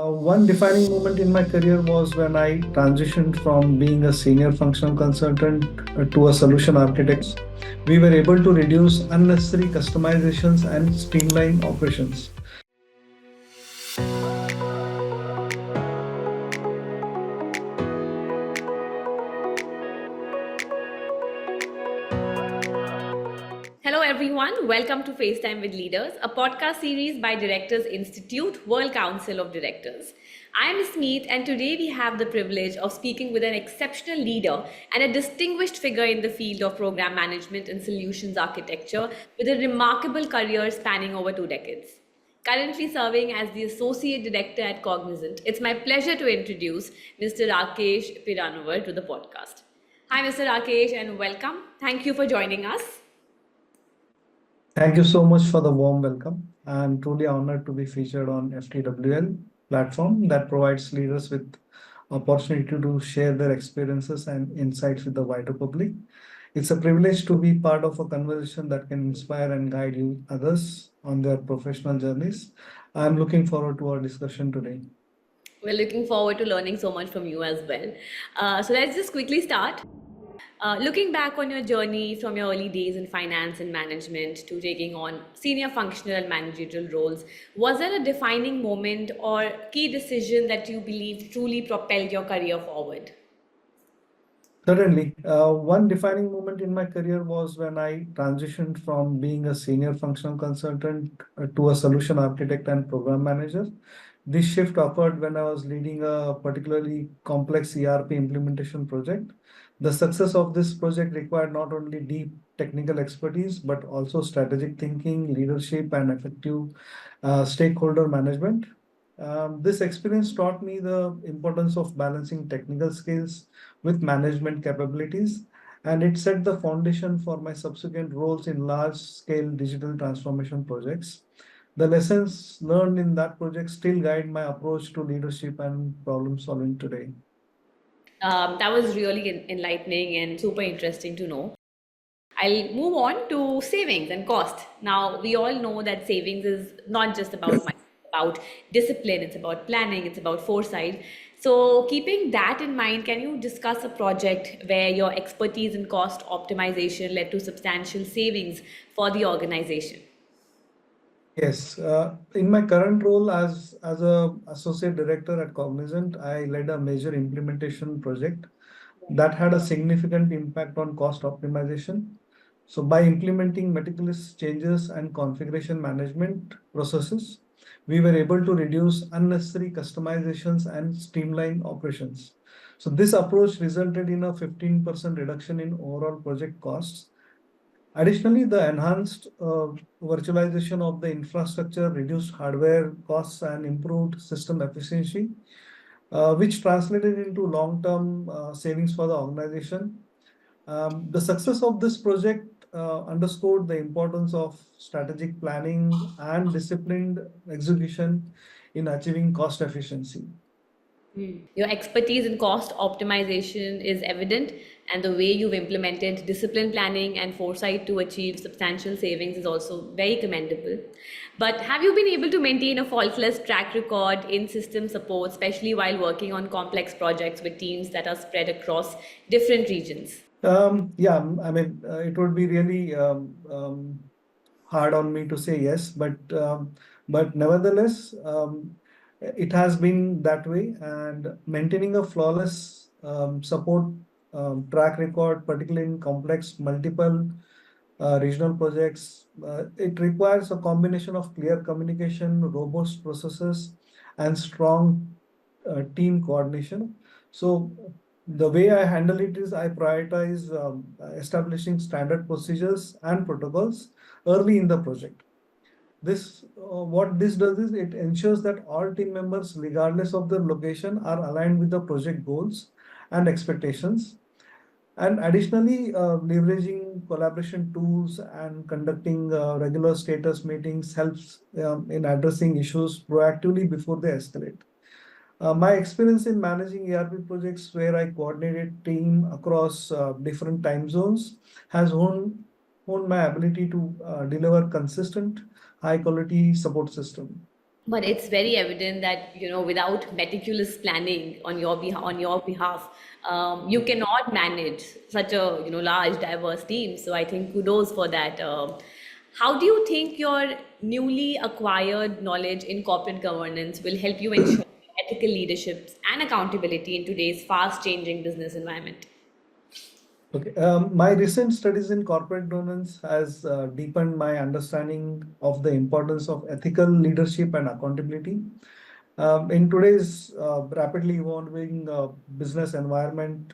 One defining moment in my career was when I transitioned from being a senior functional consultant to a solution architect. We were able to reduce unnecessary customizations and streamline operations. Hello, everyone. Welcome to FaceTime with Leaders, a podcast series by Directors Institute, World Council of Directors. I am Smith, and today we have the privilege of speaking with an exceptional leader and a distinguished figure in the field of program management and solutions architecture with a remarkable career spanning over 2 decades. Currently serving as the Associate Director at Cognizant, it's my pleasure to introduce Mr. Rakesh Peerannawar to the podcast. Hi, Mr. Rakesh, and welcome. Thank you for joining us. Thank you so much for the warm welcome. I'm truly honored to be featured on FTWL platform that provides leaders with opportunity to share their experiences and insights with the wider public. It's a privilege to be part of a conversation that can inspire and guide you others on their professional journeys. I'm looking forward to our discussion today. We're looking forward to learning so much from you as well. So let's just quickly start. Looking back on your journey from your early days in finance and management to taking on senior functional and managerial roles, was there a defining moment or key decision that you believe truly propelled your career forward? Certainly. One defining moment in my career was when I transitioned from being a senior functional consultant to a solution architect and program manager. This shift occurred when I was leading a particularly complex ERP implementation project. The success of this project required not only deep technical expertise, but also strategic thinking, leadership, and effective stakeholder management. This experience taught me the importance of balancing technical skills with management capabilities, and it set the foundation for my subsequent roles in large scale digital transformation projects. The lessons learned in that project still guide my approach to leadership and problem solving today. That was really enlightening and super interesting to know. I'll move on to savings and cost. Now, we all know that savings is not just about money, it's about discipline, it's about planning, it's about foresight. So, keeping that in mind, can you discuss a project where your expertise in cost optimization led to substantial savings for the organization? Yes, in my current role as a associate director at Cognizant, I led a major implementation project that had a significant impact on cost optimization. So by implementing meticulous changes and configuration management processes, we were able to reduce unnecessary customizations and streamline operations. So this approach resulted in a 15% reduction in overall project costs. Additionally, the enhanced virtualization of the infrastructure reduced hardware costs and improved system efficiency, which translated into long-term savings for the organization. The success of this project underscored the importance of strategic planning and disciplined execution in achieving cost efficiency. Your expertise in cost optimization is evident, and the way you've implemented discipline planning and foresight to achieve substantial savings is also very commendable. But have you been able to maintain a faultless track record in system support, especially while working on complex projects with teams that are spread across different regions? Yeah, I mean, it would be really hard on me to say yes, but nevertheless, it has been that way. And maintaining a flawless support track record, particularly in complex multiple regional projects, it requires a combination of clear communication, robust processes, and strong team coordination. So the way I handle it is I prioritize establishing standard procedures and protocols early in the project. This what this does is it ensures that all team members, regardless of their location, are aligned with the project goals and expectations. And additionally, leveraging collaboration tools and conducting regular status meetings helps in addressing issues proactively before they escalate. My experience in managing ERP projects where I coordinated team across different time zones has honed my ability to deliver consistent, high quality support system. but it's very evident that without meticulous planning on your behalf, you cannot manage such a large diverse team. So I think kudos for that. How do you think your newly acquired knowledge in corporate governance will help you ensure ethical leadership and accountability in today's fast changing business environment? Okay. My recent studies in corporate governance has deepened my understanding of the importance of ethical leadership and accountability. In today's rapidly evolving business environment,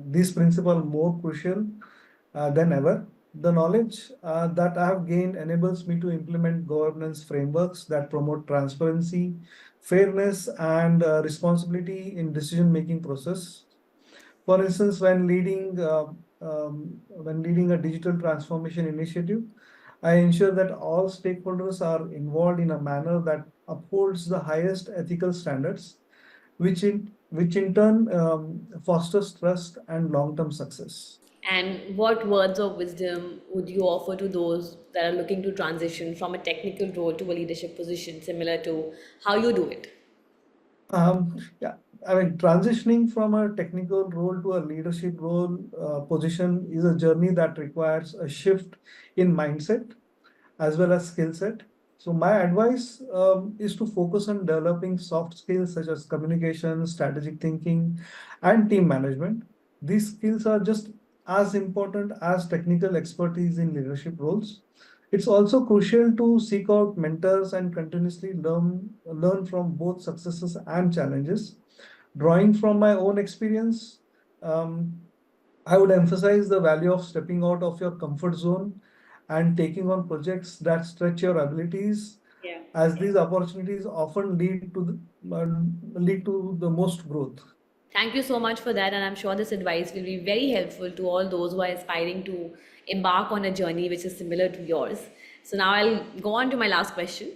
these principles are more crucial than ever. The knowledge that I have gained enables me to implement governance frameworks that promote transparency, fairness, and responsibility in decision-making process. For instance, when leading a digital transformation initiative, I ensure that all stakeholders are involved in a manner that upholds the highest ethical standards, which in turn fosters trust and long-term success. And what words of wisdom would you offer to those that are looking to transition from a technical role to a leadership position, similar to how you do it? Yeah, I mean, transitioning from a technical role to a leadership role position is a journey that requires a shift in mindset as well as skill set. So my advice is to focus on developing soft skills such as communication, strategic thinking, and team management. These skills are just as important as technical expertise in leadership roles. It's also crucial to seek out mentors and continuously learn from both successes and challenges. Drawing from my own experience, um, I would emphasize the value of stepping out of your comfort zone and taking on projects that stretch your abilities, Yeah. as these opportunities often lead to the most growth. Thank you so much for that, and I'm sure this advice will be very helpful to all those who are aspiring to embark on a journey which is similar to yours. So now I'll go on to my last question.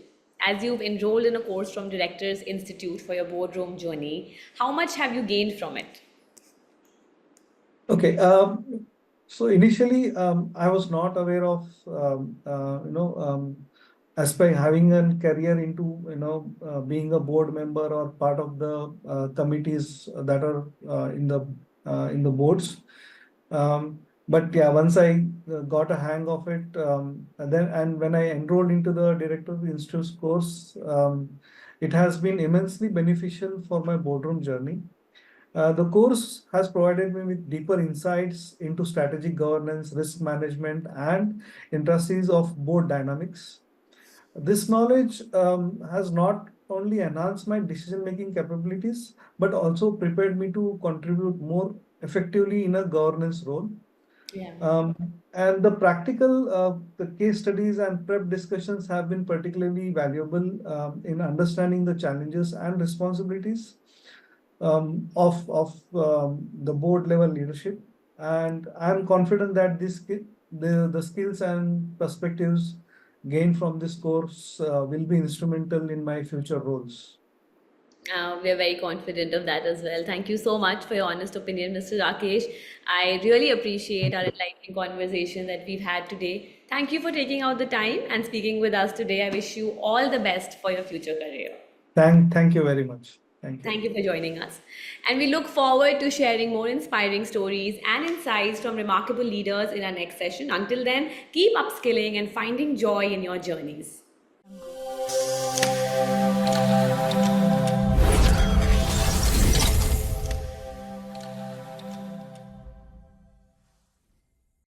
As you've enrolled in a course from Directors Institute for your boardroom journey, how much have you gained from it? Okay. So initially, I was not aware of aspiring having a career into being a board member or part of the committees that are in the boards. But yeah, once I got a hang of it, and when I enrolled into the Director of Institute course, it has been immensely beneficial for my boardroom journey. The course has provided me with deeper insights into strategic governance, risk management, and intricacies of board dynamics. This knowledge has not only enhanced my decision-making capabilities, but also prepared me to contribute more effectively in a governance role. Yeah. Um, and the case studies and prep discussions have been particularly valuable in understanding the challenges and responsibilities of the board level leadership. And I'm confident that the skills and perspectives gained from this course will be instrumental in my future roles. We're very confident of that as well. Thank you so much for your honest opinion, Mr. Rakesh. I really appreciate our enlightening conversation that we've had today. Thank you for taking out the time and speaking with us today. I wish you all the best for your future career. Thank you very much. Thank you. Thank you for joining us. And we look forward to sharing more inspiring stories and insights from remarkable leaders in our next session. Until then, keep upskilling and finding joy in your journeys.